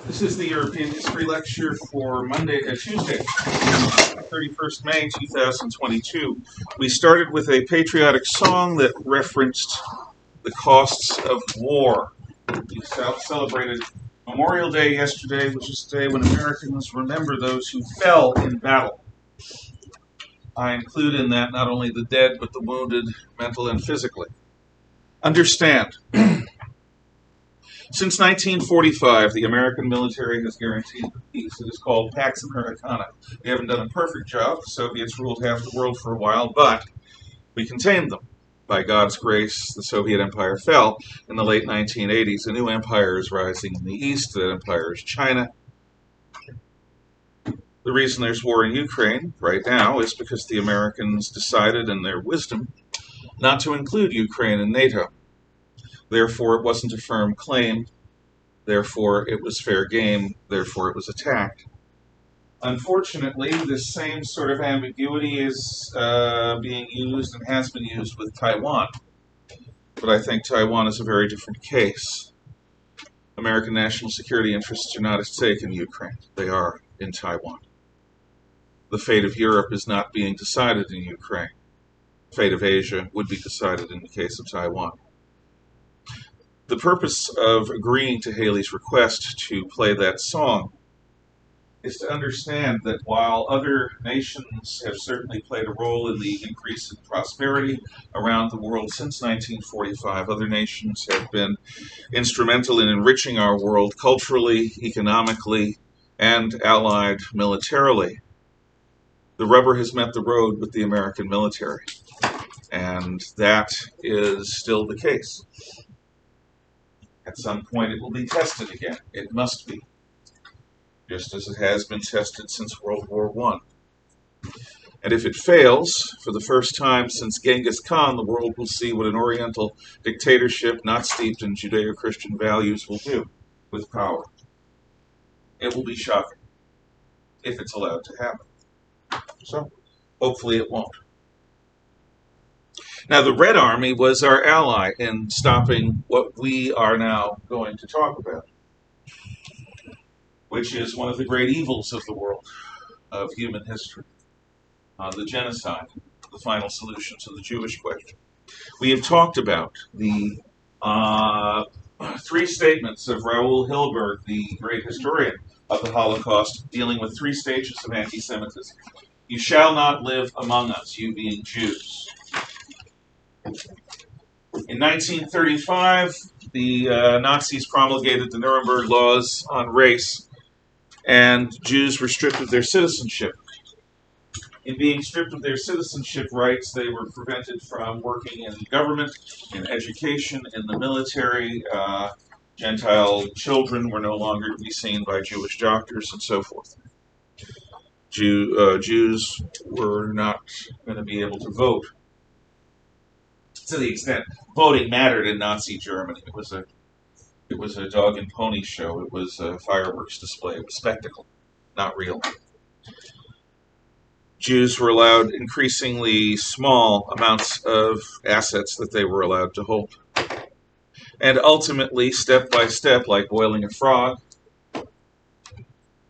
This is the European History Lecture for Tuesday, 31st May 2022. We started with a patriotic song that referenced the costs of war. We celebrated Memorial Day yesterday, which is a day when Americans remember those who fell in battle. I include in that not only the dead, but the wounded, mental and physically. Understand. Since 1945, the American military has guaranteed peace. It is called Pax Americana. We haven't done a perfect job. The Soviets ruled half the world for a while, but we contained them. By God's grace, the Soviet Empire fell in the late 1980s. A new empire is rising in the east. That empire is China. The reason there's war in Ukraine right now is because the Americans decided, in their wisdom, not to include Ukraine in NATO. Therefore, it wasn't a firm claim. Therefore, it was fair game. Therefore, it was attacked. Unfortunately, this same sort of ambiguity is being used and has been used with Taiwan. But I think Taiwan is a very different case. American national security interests are not at stake in Ukraine. They are in Taiwan. The fate of Europe is not being decided in Ukraine. The fate of Asia would be decided in the case of Taiwan. The purpose of agreeing to Haley's request to play that song is to understand that while other nations have certainly played a role in the increase in prosperity around the world since 1945, other nations have been instrumental in enriching our world culturally, economically, and allied militarily. The rubber has met the road with the American military, and that is still the case. At some point it will be tested again. It must be. Just as it has been tested since World War I. And if it fails, for the first time since Genghis Khan, the world will see what an Oriental dictatorship not steeped in Judeo-Christian values will do with power. It will be shocking, if it's allowed to happen. So, hopefully it won't. Now, the Red Army was our ally in stopping what we are now going to talk about, which is one of the great evils of the world, of human history, the genocide, the final solution to the Jewish question. We have talked about the three statements of Raoul Hilberg, the great historian of the Holocaust, dealing with three stages of anti-Semitism. You shall not live among us, you being Jews. In 1935, the Nazis promulgated the Nuremberg Laws on race, and Jews were stripped of their citizenship. In being stripped of their citizenship rights, they were prevented from working in government, in education, in the military. Gentile children were no longer to be seen by Jewish doctors, and so forth. Jews were not going to be able to vote. To the extent voting mattered in Nazi Germany, it was a dog and pony show. It was a fireworks display. It was spectacle, not real. Jews were allowed increasingly small amounts of assets that they were allowed to hold. And ultimately, step by step, like boiling a frog,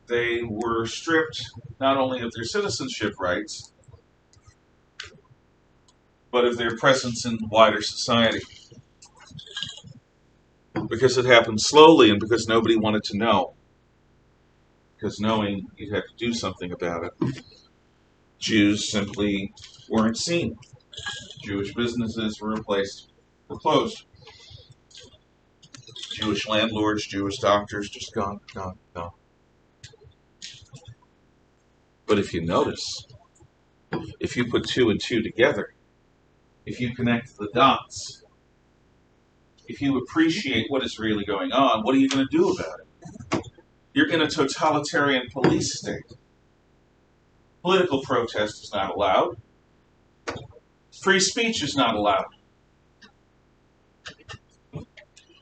they were stripped not only of their citizenship rights, but of their presence in wider society. Because it happened slowly and because nobody wanted to know. Because knowing you'd have to do something about it. Jews simply weren't seen. Jewish businesses were closed. Jewish landlords, Jewish doctors, just gone. But if you notice, if you put two and two together, if you connect the dots, if you appreciate what is really going on, what are you going to do about it? You're in a totalitarian police state. Political protest is not allowed. Free speech is not allowed.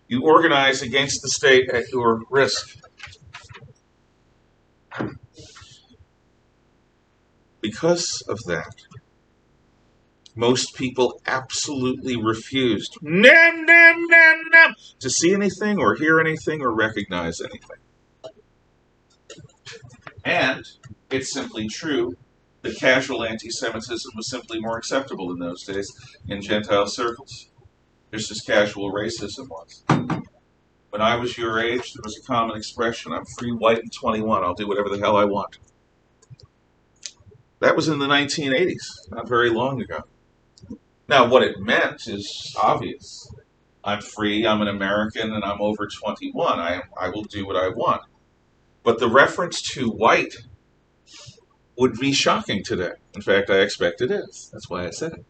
You organize against the state at your risk. Because of that, most people absolutely refused to see anything or hear anything or recognize anything. And it's simply true that casual anti-Semitism was simply more acceptable in those days in Gentile circles, just as casual racism was. When I was your age, there was a common expression, I'm free, white, and 21. I'll do whatever the hell I want. That was in the 1980s, not very long ago. Now, what it meant is obvious. I'm free, I'm an American, and I'm over 21. I will do what I want. But the reference to white would be shocking today. In fact, I expect it is. That's why I said it.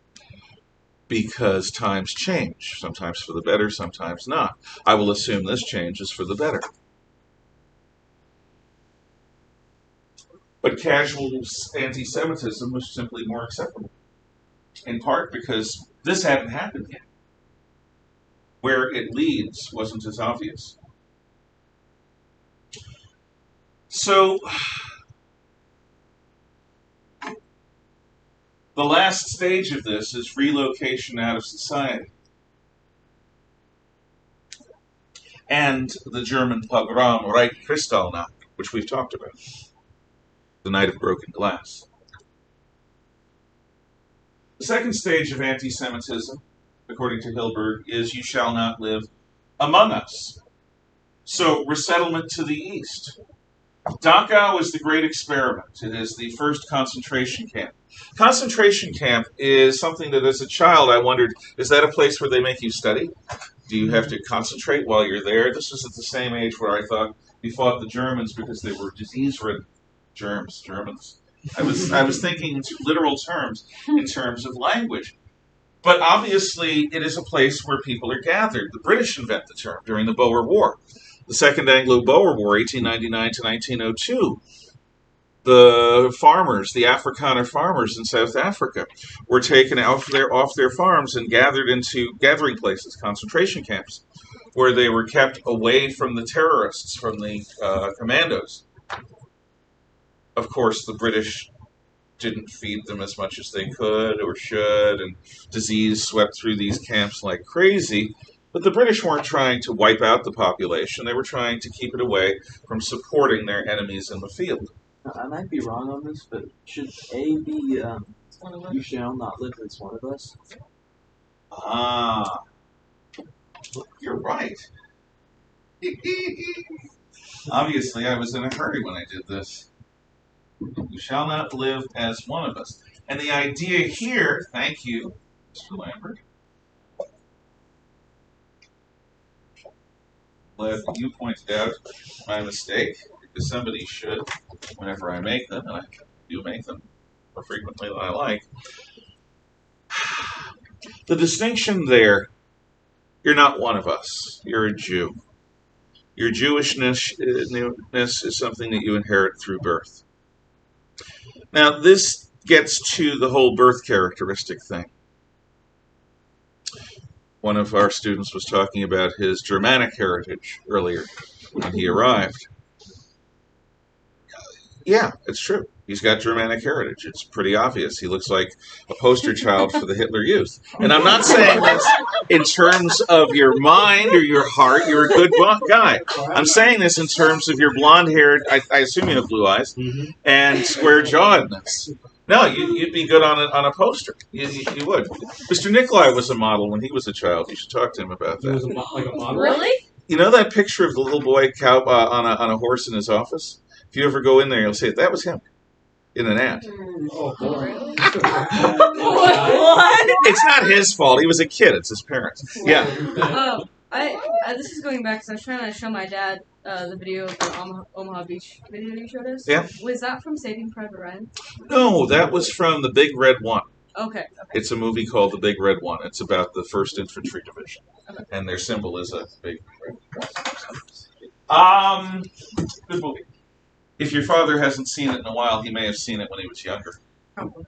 Because times change, sometimes for the better, sometimes not. I will assume this change is for the better. But casual anti-Semitism was simply more acceptable, in part because this hadn't happened yet. Where it leads wasn't as obvious. So, the last stage of this is relocation out of society. And the German pogrom, Reich Kristallnacht, which we've talked about. The Night of Broken Glass. The second stage of anti-Semitism, according to Hilberg, is you shall not live among us. So, resettlement to the east. Dachau is the great experiment. It is the first concentration camp. Concentration camp is something that as a child I wondered, is that a place where they make you study? Do you have to concentrate while you're there? This was at the same age where I thought we fought the Germans because they were disease-ridden. Germans. I was thinking in literal terms, in terms of language. But obviously, it is a place where people are gathered. The British invent the term during the Boer War. The Second Anglo-Boer War, 1899 to 1902. The farmers, the Afrikaner farmers in South Africa, were taken off their farms and gathered into gathering places, concentration camps, where they were kept away from the terrorists, from the commandos. Of course, the British didn't feed them as much as they could or should, and disease swept through these camps like crazy. But the British weren't trying to wipe out the population. They were trying to keep it away from supporting their enemies in the field. I might be wrong on this, but should A be, you shall not live as one of us? Ah, you're right. Obviously, I was in a hurry when I did this. You shall not live as one of us. And the idea here, thank you, Mr. Lambert. Glad that you pointed out my mistake, because somebody should, whenever I make them, and I do make them more frequently than I like. The distinction there, you're not one of us. You're a Jew. Your Jewishness is something that you inherit through birth. Now, this gets to the whole birth characteristic thing. One of our students was talking about his Germanic heritage earlier when he arrived. Yeah, it's true. He's got Germanic heritage. It's pretty obvious. He looks like a poster child for the Hitler Youth. And I'm not saying this in terms of your mind or your heart. You're a good guy. I'm saying this in terms of your blonde-haired, I assume you have blue eyes, and square-jawedness. No, you'd be good on a poster. You would. Mr. Nikolai was a model when he was a child. You should talk to him about that. He was like a model? Really? You know that picture of the little boy on a horse in his office? If you ever go in there, you'll see it. That was him in an ad. Oh, Really? what? It's not his fault. He was a kid. It's his parents. Yeah. Oh, this is going back because I was trying to show my dad the video of the Omaha Beach video you showed us. Yeah. Was that from Saving Private Ryan? No, that was from the Big Red One. Okay. It's a movie called The Big Red One. It's about the 1st Infantry Division. Okay. And their symbol is a big red one. Good movie. If your father hasn't seen it in a while, he may have seen it when he was younger. Probably.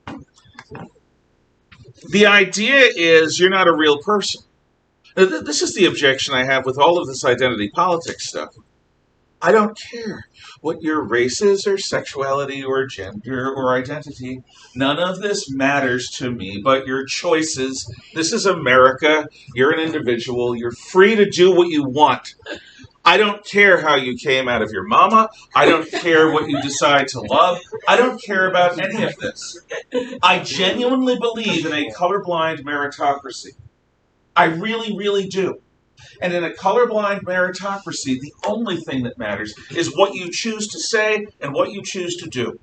The idea is you're not a real person. This is the objection I have with all of this identity politics stuff. I don't care what your race is or sexuality or gender or identity. None of this matters to me but your choices. This is America. You're an individual. You're free to do what you want. I don't care how you came out of your mama. I don't care what you decide to love. I don't care about any of this. I genuinely believe in a colorblind meritocracy. I really, really do. And in a colorblind meritocracy, the only thing that matters is what you choose to say and what you choose to do.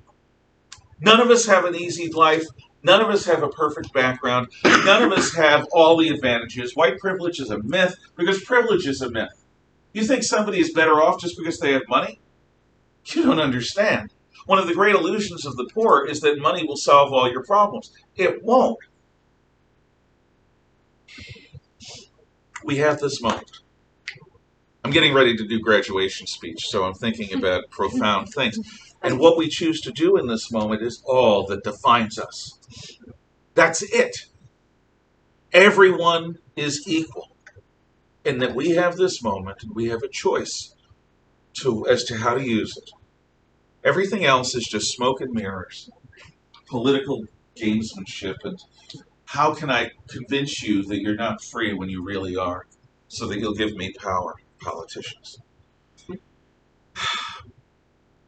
None of us have an easy life. None of us have a perfect background. None of us have all the advantages. White privilege is a myth because privilege is a myth. You think somebody is better off just because they have money? You don't understand. One of the great illusions of the poor is that money will solve all your problems. It won't. We have this moment. I'm getting ready to do graduation speech, so I'm thinking about profound things. And what we choose to do in this moment is all that defines us. That's it. Everyone is equal. And that we have this moment and we have a choice as to how to use it. Everything else is just smoke and mirrors, political gamesmanship, and how can I convince you that you're not free when you really are, so that you'll give me power, politicians.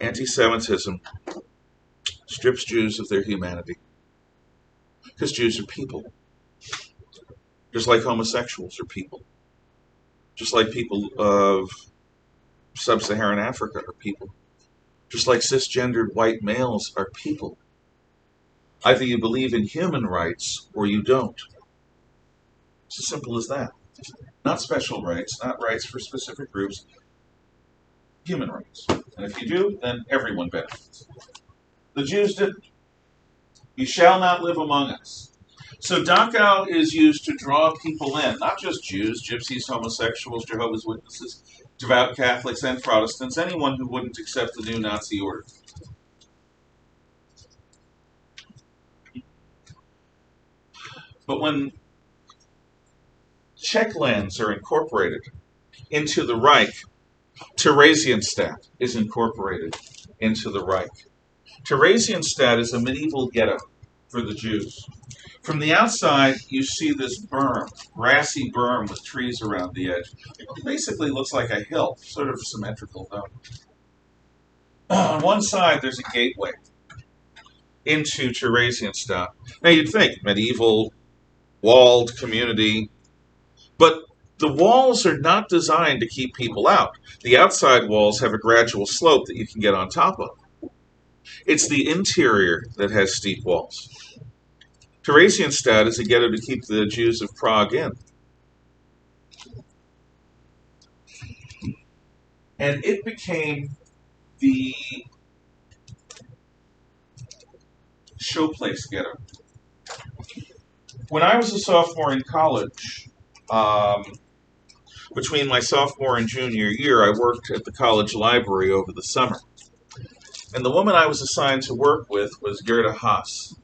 Anti-Semitism strips Jews of their humanity, because Jews are people, just like homosexuals are people, just like people of sub-Saharan Africa are people, just like cisgendered white males are people. Either you believe in human rights or you don't. It's as simple as that. Not special rights, not rights for specific groups, human rights. And if you do, then everyone benefits. The Jews didn't. You shall not live among us. So Dachau is used to draw people in, not just Jews, gypsies, homosexuals, Jehovah's Witnesses, devout Catholics, and Protestants, anyone who wouldn't accept the new Nazi order. But when Czech lands are incorporated into the Reich, Theresienstadt is incorporated into the Reich. Theresienstadt is a medieval ghetto for the Jews. From the outside, you see this berm, grassy berm with trees around the edge. It basically looks like a hill, sort of symmetrical though. On one side, there's a gateway into Theresienstadt. Now you'd think medieval, walled community, but the walls are not designed to keep people out. The outside walls have a gradual slope that you can get on top of. It's the interior that has steep walls. Theresienstadt is a ghetto to keep the Jews of Prague in. And it became the showplace ghetto. When I was a sophomore in college, between my sophomore and junior year, I worked at the college library over the summer. And the woman I was assigned to work with was Gerda Haas.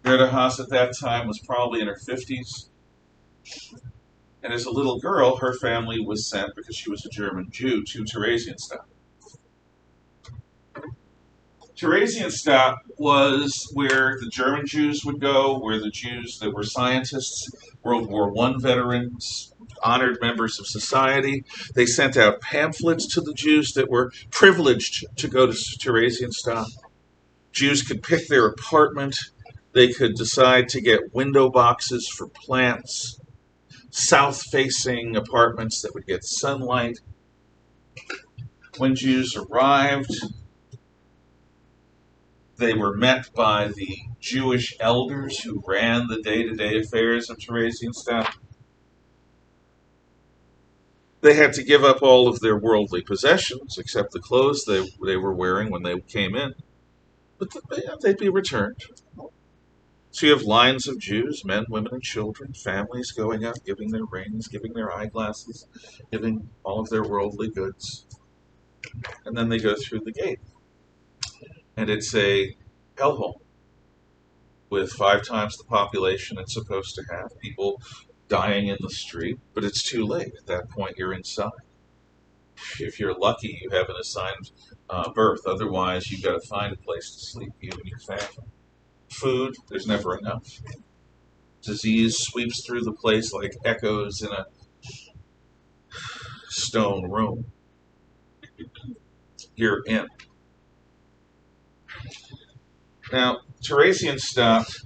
Gerda Haas at that time was probably in her 50s. And as a little girl, her family was sent, because she was a German Jew, to Theresienstadt. Theresienstadt was where the German Jews would go, where the Jews that were scientists, World War I veterans, honored members of society. They sent out pamphlets to the Jews that were privileged to go to Theresienstadt. Jews could pick their apartment. They could decide to get window boxes for plants, south-facing apartments that would get sunlight. When Jews arrived, they were met by the Jewish elders who ran the day-to-day affairs of Theresienstadt. They had to give up all of their worldly possessions, except the clothes they were wearing when they came in. But they'd be returned. So you have lines of Jews, men, women, and children, families going up, giving their rings, giving their eyeglasses, giving all of their worldly goods. And then they go through the gate. And it's a hellhole with 5 times the population it's supposed to have, people dying in the street, but it's too late. At that point, you're inside. If you're lucky, you have an assigned berth. Otherwise, you've got to find a place to sleep, you and your family. Food, there's never enough. Disease sweeps through the place like echoes in a stone room you're in. Now, Theresienstadt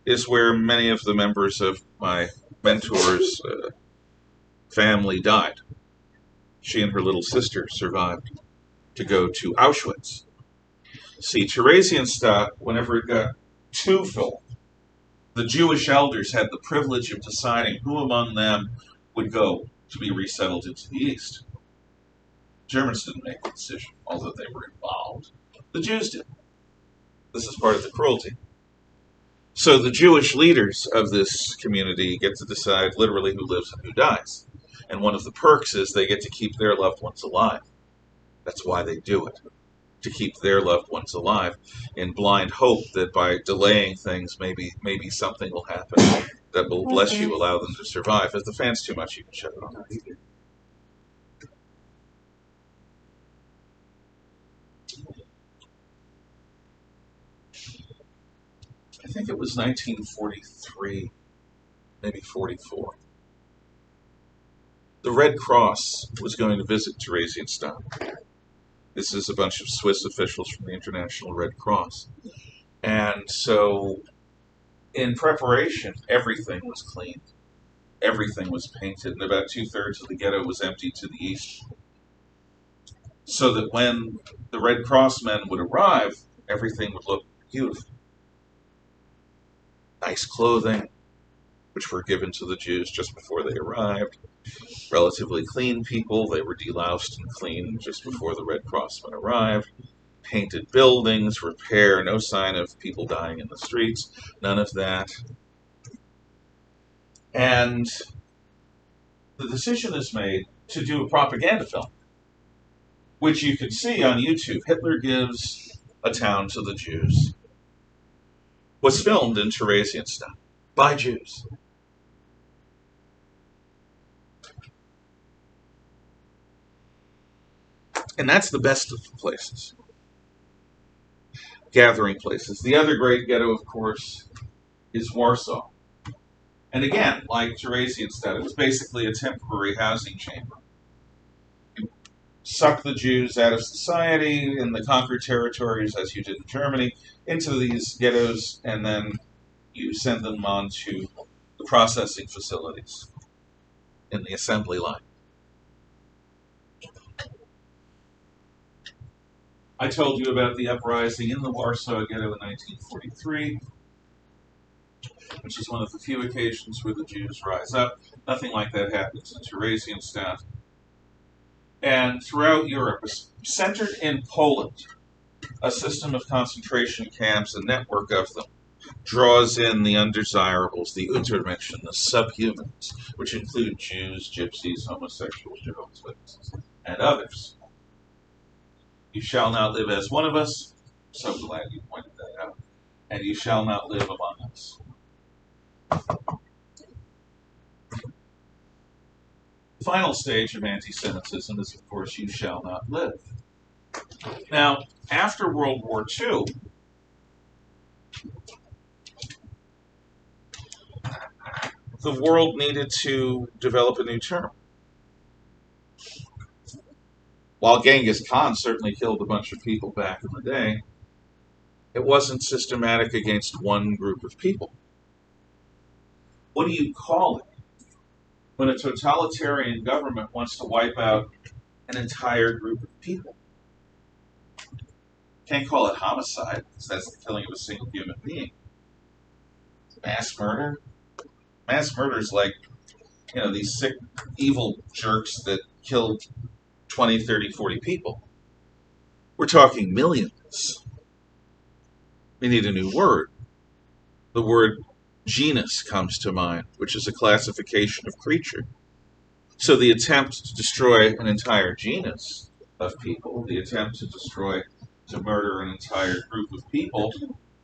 is where many of the members of my mentor's family died. She and her little sister survived to go to Auschwitz. See, Theresienstadt, whenever it got too full, the Jewish elders had the privilege of deciding who among them would go to be resettled into the East. Germans didn't make the decision, although they were involved. The Jews did. This is part of the cruelty. So the Jewish leaders of this community get to decide literally who lives and who dies. And one of the perks is they get to keep their loved ones alive. That's why they do it, to keep their loved ones alive, in blind hope that by delaying things, maybe something will happen that will bless you, allow them to survive. If the fan's too much, you can shut it off. I think it was 1943, maybe 44. The Red Cross was going to visit Theresienstadt. This is a bunch of Swiss officials from the International Red Cross. And so, in preparation, everything was cleaned. Everything was painted, and about 2/3 of the ghetto was emptied to the east. So that when the Red Cross men would arrive, everything would look beautiful. Nice clothing, which were given to the Jews just before they arrived. Relatively clean people, they were deloused and cleaned just before the Red Cross men arrived. Painted buildings, repair, no sign of people dying in the streets, none of that. And the decision is made to do a propaganda film, which you can see on YouTube. Hitler Gives a Town to the Jews was filmed in Theresienstadt by Jews. And that's the best of the places, gathering places. The other great ghetto, of course, is Warsaw. And again, like Theresienstadt, it was basically a temporary housing chamber. You suck the Jews out of society in the conquered territories, as you did in Germany, into these ghettos, and then you send them on to the processing facilities in the assembly line. I told you about the uprising in the Warsaw Ghetto in 1943, which is one of the few occasions where the Jews rise up. Nothing like that happens in Theresienstadt. And throughout Europe, centered in Poland, a system of concentration camps, a network of them, draws in the undesirables, the Untermenschen, the subhumans, which include Jews, gypsies, homosexuals, Jehovah's Witnesses, and others. You shall not live as one of us. So glad you pointed that out. And you shall not live among us. The final stage of anti-Semitism is, of course, you shall not live. Now, after World War II, the world needed to develop a new term. While Genghis Khan certainly killed a bunch of people back in the day, it wasn't systematic against one group of people. What do you call it when a totalitarian government wants to wipe out an entire group of people? Can't call it homicide, because that's the killing of a single human being. Mass murder? Mass murder is like, these sick, evil jerks that killed 20, 30, 40 people. We're talking millions. We need a new word. The word genus comes to mind, which is a classification of creature. So the attempt to destroy an entire genus of people, the attempt to murder an entire group of people,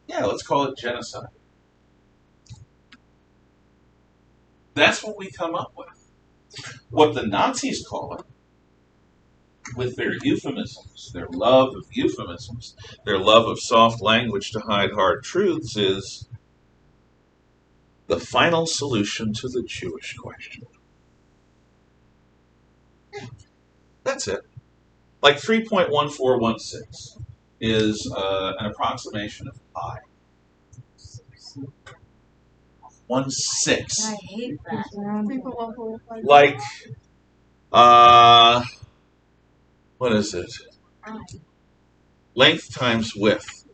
let's call it genocide. That's what we come up with. What the Nazis call it, with their euphemisms, their love of euphemisms, their love of soft language to hide hard truths, is the final solution to the Jewish question. That's it. Like 3.1416 is an approximation of pi. 1/6. I hate that. Like, what is it? Length times width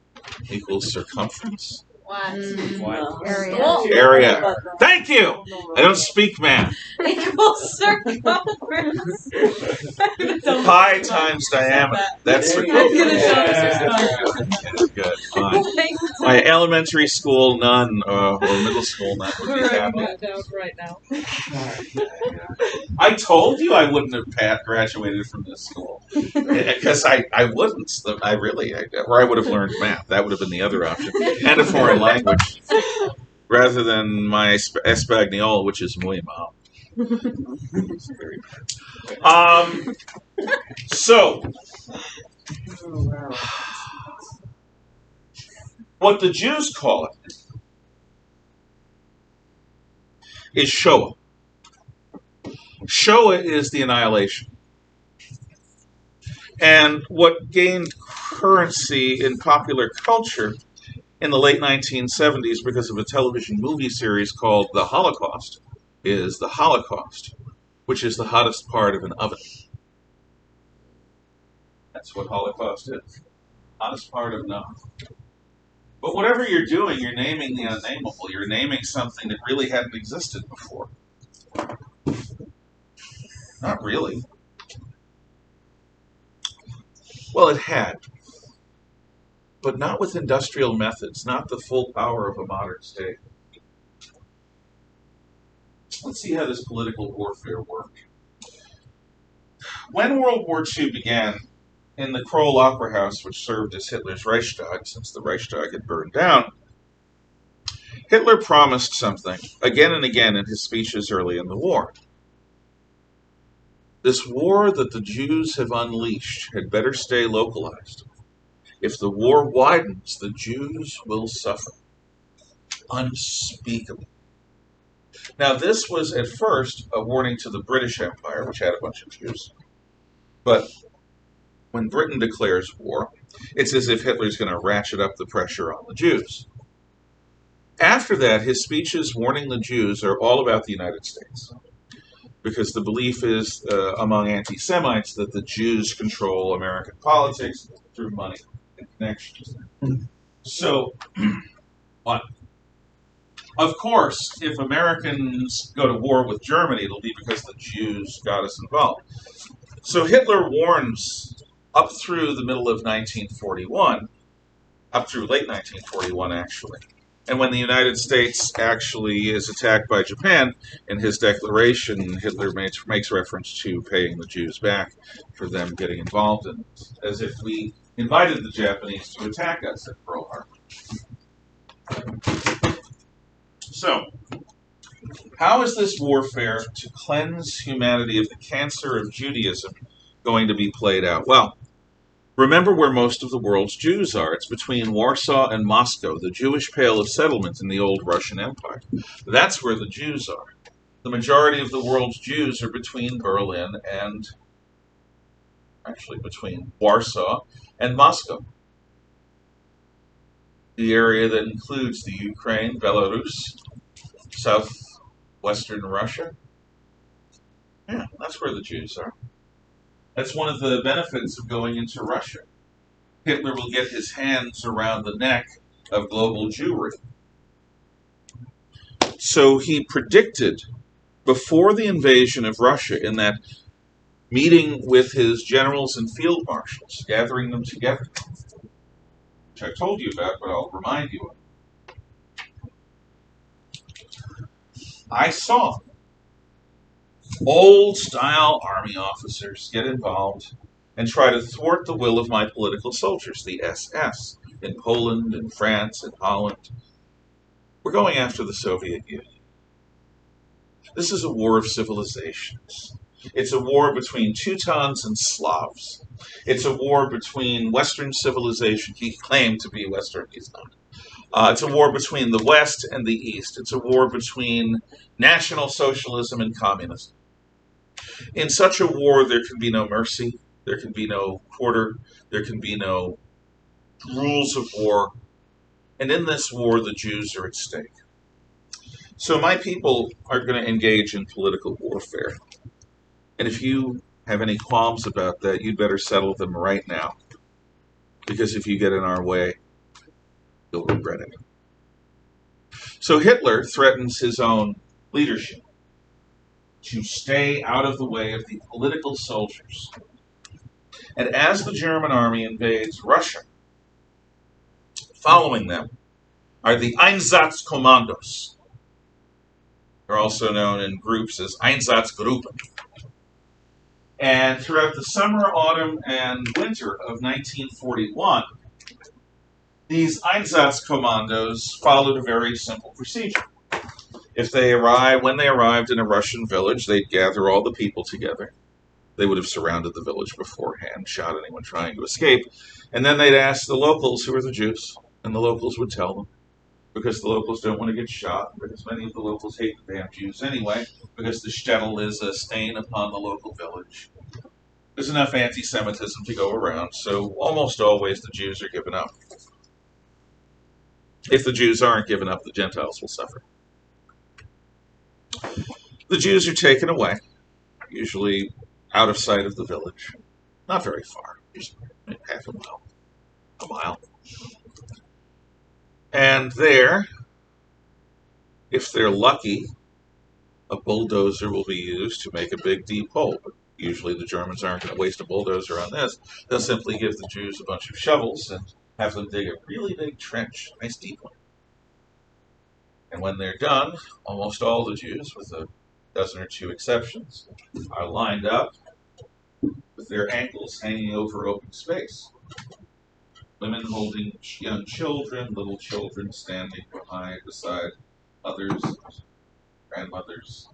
equals circumference. What? Area. Area. Thank you! I don't speak math. Equals circumference. Pi times diameter. That's There you circumference. go. Good. Fine. My elementary school nun or middle school nun would be happy. That down right now. I told you I wouldn't have graduated from this school because I wouldn't. I would have learned math. That would have been the other option, and a foreign language, rather than my Espanol, which is muy mal. So, what the Jews call it is Shoah. Shoah is the annihilation. And what gained currency in popular culture in the late 1970s because of a television movie series called The Holocaust is the Holocaust, which is the hottest part of an oven. That's what Holocaust is. Hottest part of an oven. But whatever you're doing, you're naming the unnameable. You're naming something that really hadn't existed before. Not really. Well, it had. But not with industrial methods, not the full power of a modern state. Let's see how this political warfare worked. When World War II began, in the Kroll Opera House, which served as Hitler's Reichstag, since the Reichstag had burned down, Hitler promised something again and again in his speeches early in the war. This war that the Jews have unleashed had better stay localized. If the war widens, the Jews will suffer. Unspeakable. Now, this was at first a warning to the British Empire, which had a bunch of Jews. But when Britain declares war, it's as if Hitler's going to ratchet up the pressure on the Jews. After that, his speeches warning the Jews are all about the United States. Because the belief is among anti-Semites that the Jews control American politics through money and connections. So, of course, if Americans go to war with Germany, it'll be because the Jews got us involved. So Hitler warns up through the middle of 1941, up through late 1941 actually. And when the United States actually is attacked by Japan, in his declaration, Hitler makes reference to paying the Jews back for them getting involved in it, as if we invited the Japanese to attack us at Pearl Harbor. So, how is this warfare to cleanse humanity of the cancer of Judaism going to be played out? Well, remember where most of the world's Jews are. It's between Warsaw and Moscow, the Jewish Pale of Settlement in the old Russian Empire. That's where the Jews are. The majority of the world's Jews are between Berlin and, actually between Warsaw and Moscow. The area that includes the Ukraine, Belarus, southwestern Russia. Yeah, that's where the Jews are. That's one of the benefits of going into Russia. Hitler will get his hands around the neck of global Jewry. So he predicted before the invasion of Russia in that meeting with his generals and field marshals, gathering them together, which I told you about, but I'll remind you of. I saw old-style army officers get involved and try to thwart the will of my political soldiers, the SS, in Poland, in France, in Holland. We're going after the Soviet Union. This is a war of civilizations. It's a war between Teutons and Slavs. It's a war between Western civilization. He claimed to be Western, he's not. It's a war between the West and the East. It's a war between National Socialism and communism. In such a war, there can be no mercy, there can be no quarter, there can be no rules of war, and in this war, the Jews are at stake. So my people are going to engage in political warfare. And if you have any qualms about that, you'd better settle them right now. Because if you get in our way, you'll regret it. So Hitler threatens his own leadership to stay out of the way of the political soldiers. And as the German army invades Russia, following them are the Einsatzkommandos. They're also known in groups as Einsatzgruppen. And throughout the summer, autumn, and winter of 1941, these Einsatzkommandos followed a very simple procedure. When they arrived in a Russian village, they'd gather all the people together. They would have surrounded the village beforehand, shot anyone trying to escape, and then they'd ask the locals who are the Jews, and the locals would tell them, because the locals don't want to get shot, because many of the locals hate the damn Jews anyway, because the shtetl is a stain upon the local village. There's enough anti-Semitism to go around, so almost always the Jews are given up. If the Jews aren't given up, the Gentiles will suffer. The Jews are taken away, usually out of sight of the village. Not very far, just half a mile. And there, if they're lucky, a bulldozer will be used to make a big deep hole. But usually the Germans aren't going to waste a bulldozer on this. They'll simply give the Jews a bunch of shovels and have them dig a really big trench, a nice deep one. And when they're done, almost all the Jews, with a dozen or two exceptions, are lined up with their ankles hanging over open space. Women holding young children, little children standing beside others, grandmothers.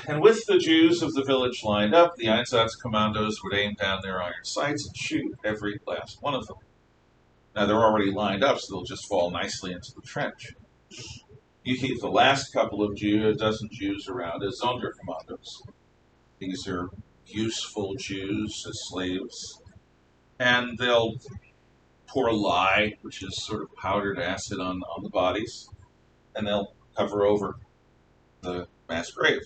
And with the Jews of the village lined up, the Einsatzkommandos would aim down their iron sights and shoot every last one of them. Now they're already lined up, so they'll just fall nicely into the trench. You keep the last couple of a dozen Jews around as Sonderkommandos. These are useful Jews as slaves. And they'll pour lye, which is sort of powdered acid, on the bodies, and they'll cover over the mass grave,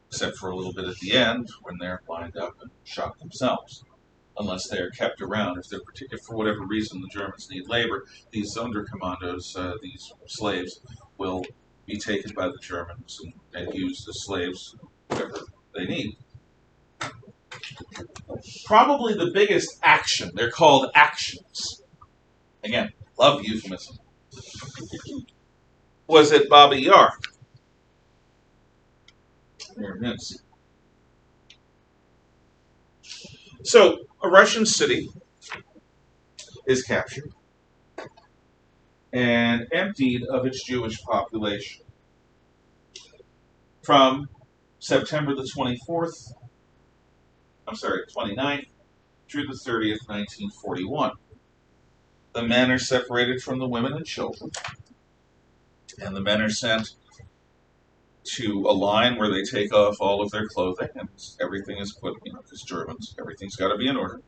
except for a little bit at the end when they're lined up and shot themselves, unless they are kept around. If for whatever reason the Germans need labor, these Sonderkommandos, these slaves, will be taken by the Germans and used as slaves, whatever they need. Probably the biggest action, they're called actions. Again, love euphemism. Was at Babi Yar. There it is. So, a Russian city is captured and emptied of its Jewish population from September the 29th through the 30th, 1941. The men are separated from the women and children, and the men are sent to a line where they take off all of their clothing, and everything is put, because Germans, everything's got to be in order.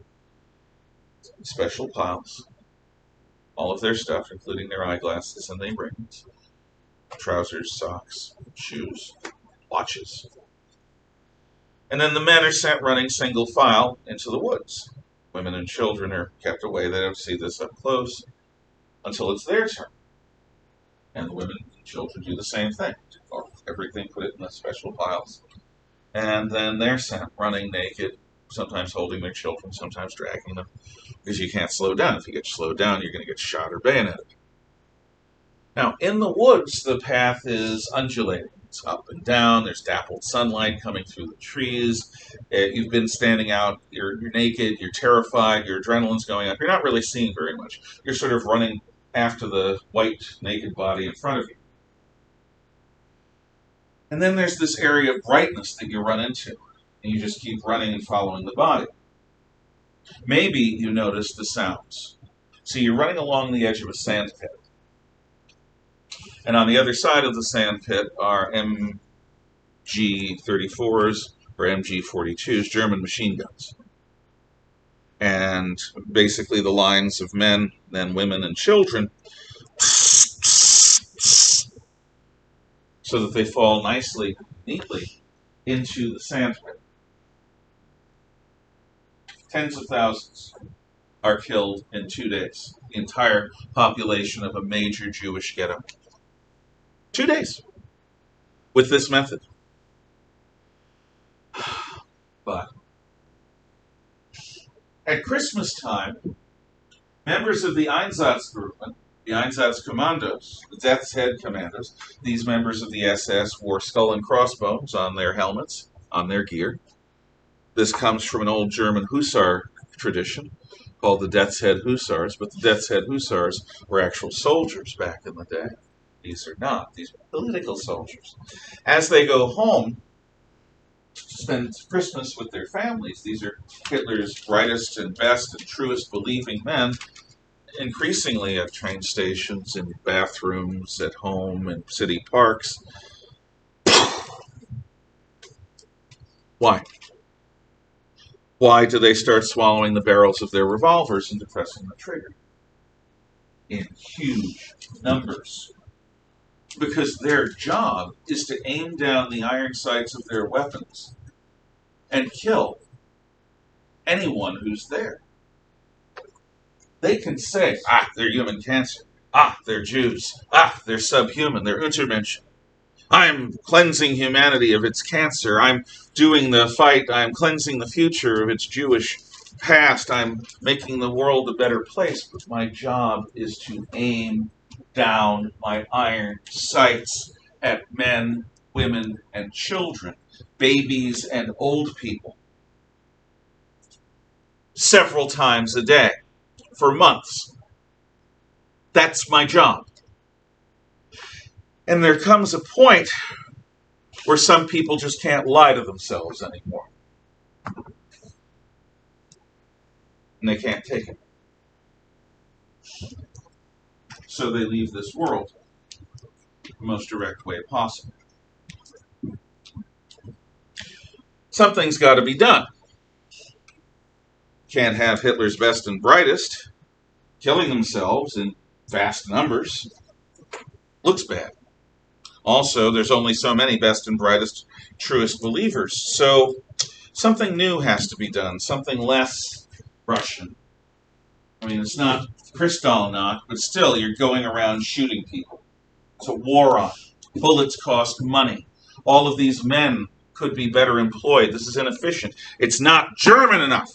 Special piles, all of their stuff, including their eyeglasses and their rings, trousers, socks, shoes, watches. And then the men are sent running single file into the woods. Women and children are kept away. They don't see this up close until it's their turn. And the women and children do the same thing. Everything, put it in the special piles. And then they're sent running naked, sometimes holding their children, sometimes dragging them, because you can't slow down. If you get slowed down, you're going to get shot or bayoneted. Now, in the woods, the path is undulating. It's up and down. There's dappled sunlight coming through the trees. You've been standing out. You're naked. You're terrified. Your adrenaline's going up. You're not really seeing very much. You're sort of running after the white, naked body in front of you. And then there's this area of brightness that you run into. And you just keep running and following the body. Maybe you notice the sounds. So you're running along the edge of a sand pit. And on the other side of the sand pit are G-34s or MG-42s, German machine guns. And basically the lines of men, then women and children, so that they fall nicely, neatly into the sandpit. Tens of thousands are killed in 2 days. The entire population of a major Jewish ghetto. 2 days with this method. But at Christmas time, members of the Einsatzgruppen, the Einsatzkommandos, the Death's Head Commandos, these members of the SS wore skull and crossbones on their helmets, on their gear. This comes from an old German Hussar tradition called the Death's Head Hussars, but the Death's Head Hussars were actual soldiers back in the day. These are not. These are political soldiers. As they go home to spend Christmas with their families, these are Hitler's brightest and best and truest believing men, increasingly at train stations, in bathrooms, at home, in city parks. Why? Why do they start swallowing the barrels of their revolvers and depressing the trigger? In huge numbers. Because their job is to aim down the iron sights of their weapons and kill anyone who's there. They can say, they're human cancer. They're Jews. They're subhuman. They're Untermenschen. I'm cleansing humanity of its cancer. I'm doing the fight. I'm cleansing the future of its Jewish past. I'm making the world a better place. But my job is to aim down my iron sights at men, women, and children, babies and old people, several times a day, for months. That's my job. And there comes a point where some people just can't lie to themselves anymore. And they can't take it. So they leave this world the most direct way possible. Something's got to be done. Can't have Hitler's best and brightest killing themselves in vast numbers. Looks bad. Also, there's only so many best and brightest, truest believers. So something new has to be done, something less Russian. I mean, it's not Kristallnacht, but still, you're going around shooting people. It's a war on. Bullets cost money. All of these men could be better employed. This is inefficient. It's not German enough.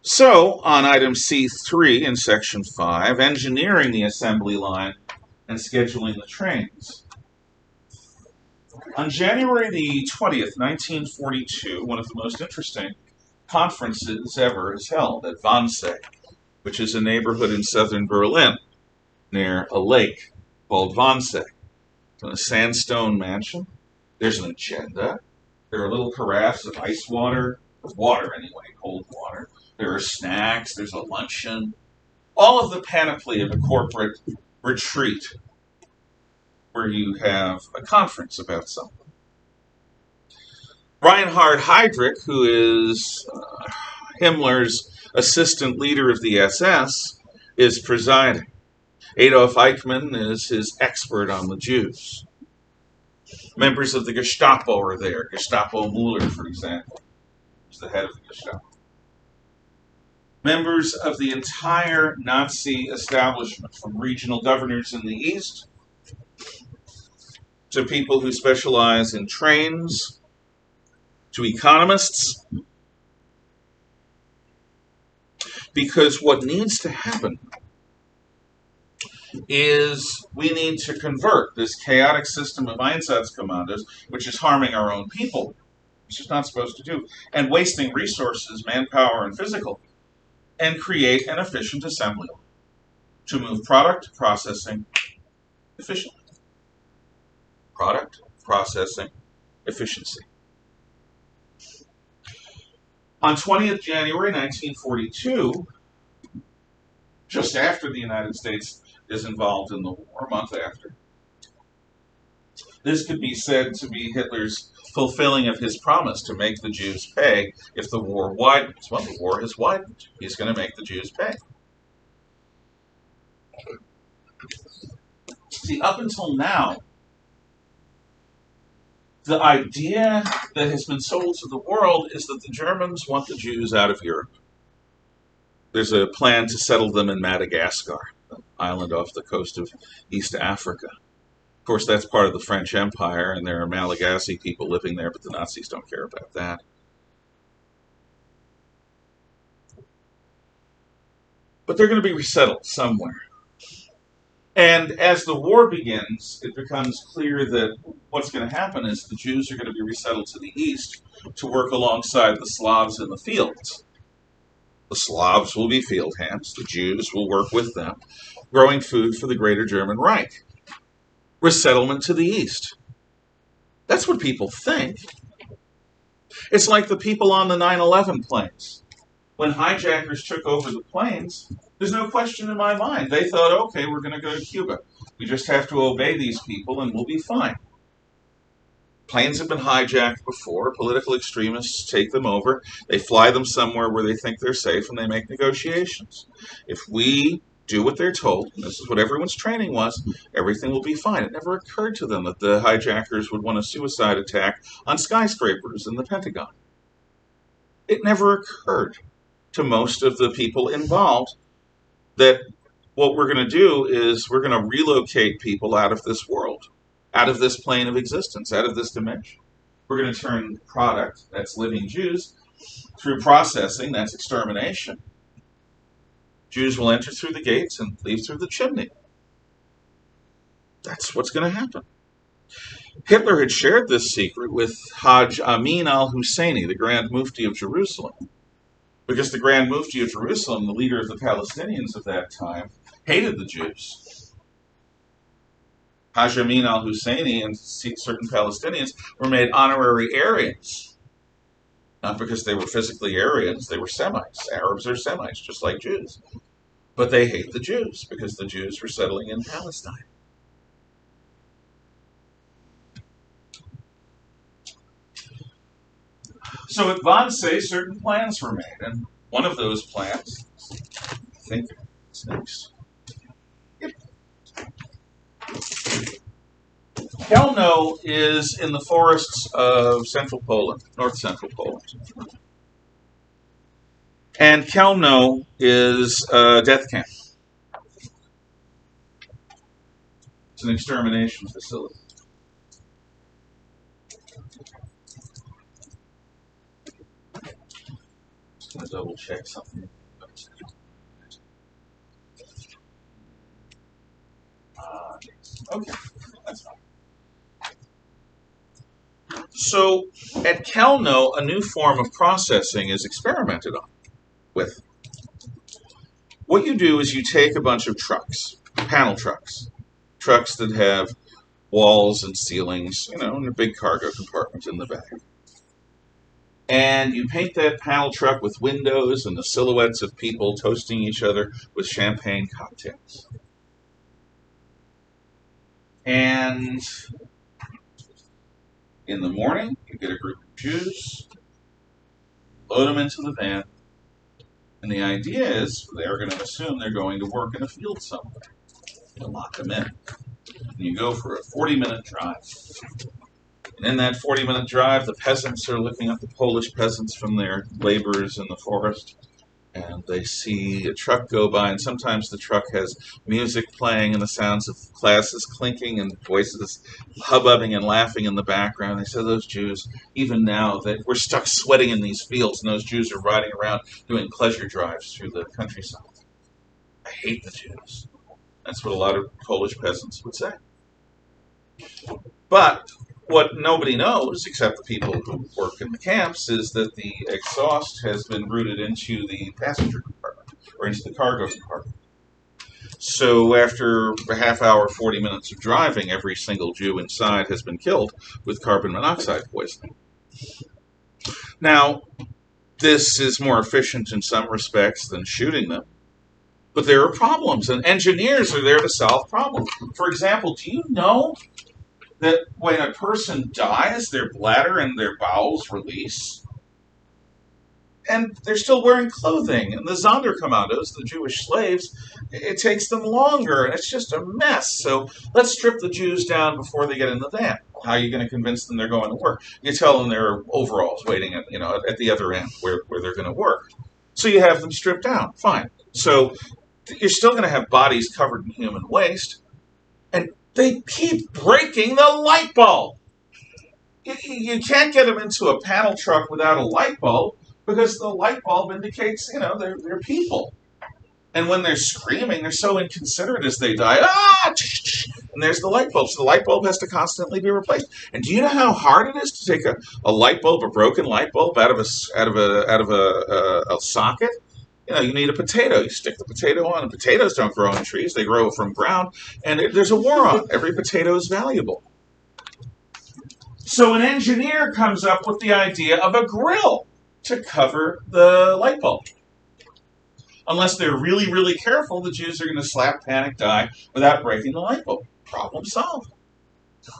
So, on item C3 in section 5, engineering the assembly line and scheduling the trains. On January the 20th, 1942, one of the most interesting conferences ever is held at Wannsee, which is a neighborhood in southern Berlin near a lake called Wannsee. It's in a sandstone mansion. There's an agenda. There are little carafes of ice water, of water anyway, cold water. There are snacks. There's a luncheon. All of the panoply of a corporate retreat where you have a conference about something. Reinhard Heydrich, who is Himmler's assistant leader of the SS, is presiding. Adolf Eichmann is his expert on the Jews. Members of the Gestapo are there. Gestapo Mueller, for example, is the head of the Gestapo. Members of the entire Nazi establishment, from regional governors in the East to people who specialize in trains, to economists, because what needs to happen is we need to convert this chaotic system of Einsatzkommandos, which is harming our own people, which is not supposed to do, and wasting resources, manpower, and physical, and create an efficient assembly line to move product processing efficiently. Product processing efficiency. On 20th January 1942, just after the United States is involved in the war, a month after, This could be said to be Hitler's fulfilling of his promise to make the Jews pay if the war widens. Well, the war has widened. He's going to make the Jews pay. See, up until now, the idea that has been sold to the world is that the Germans want the Jews out of Europe. There's a plan to settle them in Madagascar, an island off the coast of East Africa. Of course, that's part of the French Empire, and there are Malagasy people living there, but the Nazis don't care about that. But they're going to be resettled somewhere. And as the war begins, it becomes clear that what's going to happen is the Jews are going to be resettled to the east to work alongside the Slavs in the fields. The Slavs will be field hands. The Jews will work with them, growing food for the Greater German Reich. Resettlement to the east. That's what people think. It's like the people on the 9/11 planes. When hijackers took over the planes, there's no question in my mind. They thought, okay, we're going to go to Cuba. We just have to obey these people and we'll be fine. Planes have been hijacked before. Political extremists take them over. They fly them somewhere where they think they're safe and they make negotiations. If we do what they're told, and this is what everyone's training was, everything will be fine. It never occurred to them that the hijackers would want a suicide attack on skyscrapers in the Pentagon. It never occurred to most of the people involved that what we're going to do is we're going to relocate people out of this world, out of this plane of existence, out of this dimension. We're going to turn product, that's living Jews, through processing, that's extermination. Jews will enter through the gates and leave through the chimney. That's what's going to happen. Hitler had shared this secret with Hajj Amin al-Husseini, the Grand Mufti of Jerusalem, because the Grand Mufti of Jerusalem, the leader of the Palestinians of that time, hated the Jews. Hajj Amin al-Husseini and certain Palestinians were made honorary Aryans. Not because they were physically Aryans, they were Semites. Arabs are Semites, just like Jews. But they hate the Jews because the Jews were settling in Palestine. So at Wannsee, certain plans were made, and one of those plans, I think it's next. Yep. Chelmno is in the forests of central Poland, north central Poland. And Chelmno is a death camp. It's an extermination facility. Just going to double check something. Okay, that's fine. So at Chelmno, a new form of processing is experimented on with. What you do is you take a bunch of trucks, panel trucks, trucks that have walls and ceilings, and a big cargo compartment in the back. And you paint that panel truck with windows and the silhouettes of people toasting each other with champagne cocktails. And in the morning, you get a group of Jews, load them into the van, and the idea is they're going to assume they're going to work in a field somewhere. You lock them in. And you go for a 40-minute drive. And in that 40-minute drive, the peasants are looking at the Polish peasants from their labors in the forest, and they see a truck go by, and sometimes the truck has music playing and the sounds of glasses clinking and voices hubbubbing and laughing in the background. They say, those Jews, even now, that we're stuck sweating in these fields, and those Jews are riding around doing pleasure drives through the countryside. I hate the Jews. That's what a lot of Polish peasants would say. But what nobody knows, except the people who work in the camps, is that the exhaust has been routed into the passenger compartment, or into the cargo compartment. So after a half hour, 40 minutes of driving, every single Jew inside has been killed with carbon monoxide poisoning. Now, this is more efficient in some respects than shooting them, but there are problems, and engineers are there to solve problems. For example, do you know that when a person dies, their bladder and their bowels release, and they're still wearing clothing. And the Sonderkommandos, the Jewish slaves, it takes them longer, and it's just a mess. So let's strip the Jews down before they get in the van. How are you going to convince them they're going to work? You tell them there are overalls waiting at the other end where they're going to work. So you have them stripped down. Fine. So you're still going to have bodies covered in human waste, and they keep breaking the light bulb. You can't get them into a panel truck without a light bulb because the light bulb indicates, they're people. And when they're screaming, they're so inconsiderate as they die. Ah! And there's the light bulb. So the light bulb has to constantly be replaced. And do you know how hard it is to take a light bulb, a broken light bulb, out of a socket? You need a potato. You stick the potato on. And potatoes don't grow on trees; they grow from ground. And there's a war on it. Every potato is valuable. So an engineer comes up with the idea of a grill to cover the light bulb. Unless they're really, really careful, the Jews are going to slap, panic, die without breaking the light bulb. Problem solved.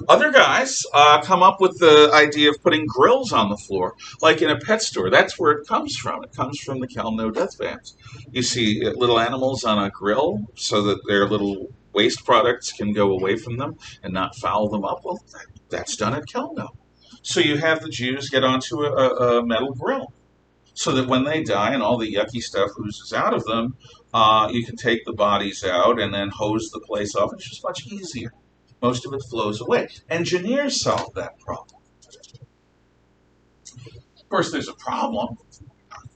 Other guys come up with the idea of putting grills on the floor, like in a pet store. That's where it comes from. It comes from the Chelmno death vans. You see little animals on a grill so that their little waste products can go away from them and not foul them up. Well, that's done at Chelmno. So you have the Jews get onto a metal grill, so that when they die and all the yucky stuff oozes out of them, you can take the bodies out and then hose the place off. It's just much easier. Most of it flows away. Engineers solve that problem. Of course, there's a problem.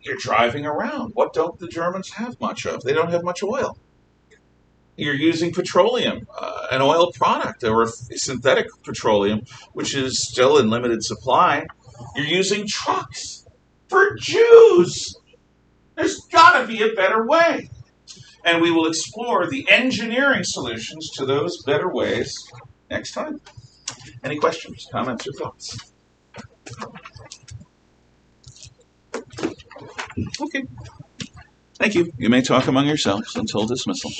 You're driving around. What don't the Germans have much of? They don't have much oil. You're using petroleum, an oil product, or synthetic petroleum, which is still in limited supply. You're using trucks. For Jews, there's got to be a better way. And we will explore the engineering solutions to those better ways next time. Any questions, comments, or thoughts? Okay. Thank you. You may talk among yourselves until dismissal.